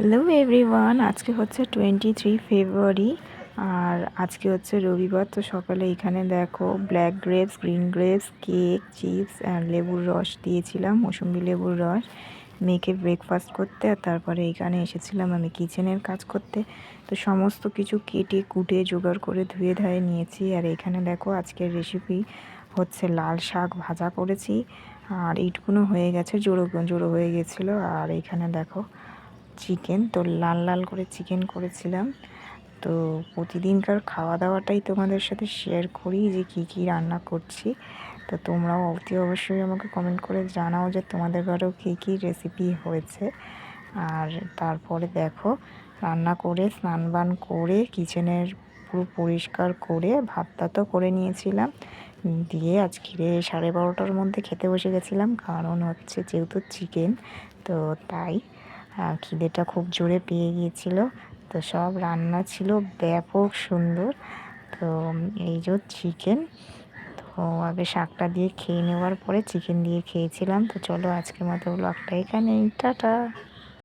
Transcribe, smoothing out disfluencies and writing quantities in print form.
Hello everyone, আজকে হচ্ছে 23 ফেব্রুয়ারি আর আজকে হচ্ছে রবিবার। তো সকালে এখানে দেখো black grapes, green grapes, cake, chips আর লেবুর রস দিয়েছিলাম, মৌসুম্বি লেবুর রস মেয়েকে ব্রেকফাস্ট করতে। আর তারপরে এখানে এসেছিলাম আমি কিচেনের কাজ করতে। তো সমস্ত কিছু কেটে কুটে জোগাড় করে ধুয়ে ধায়ে নিয়েছি। আর এখানে দেখো আজকের রেসিপি হচ্ছে লাল শাক ভাজা করেছি, আর এইটুকুনো হয়ে গেছে, জোড়ো জোড়ো হয়ে গেছিলো। আর এখানে দেখো চিকেন, তো লাল লাল করে চিকেন করেছিলাম। তো প্রতিদিনকার খাওয়া দাওয়াটাই তোমাদের সাথে শেয়ার করি যে কি কি রান্না করছি। তো তোমরাও অতি অবশ্যই আমাকে কমেন্ট করে জানাও যে তোমাদের ঘরেও কী কী রেসিপি হয়েছে। আর তারপরে দেখো রান্না করে স্নান বান করে কিচেনের পুরো পরিষ্কার করে ভাতটা তো করে নিয়েছিলাম, দিয়ে আজকে 12:30টার মধ্যে খেতে বসে গেছিলাম। কারণ হচ্ছে যেহেতু চিকেন, তো তাই খিদেটা খুব জোরে পেয়ে গিয়েছিল। তো সব রান্না ছিল ব্যাপক সুন্দর। তো এই যে চিকেন, তো আগে শাকটা দিয়ে খেয়ে নেওয়ার পরে চিকেন দিয়ে খেয়েছিলাম। তো চলো আজকের মতো ব্লগটা এখানেই, টাটা।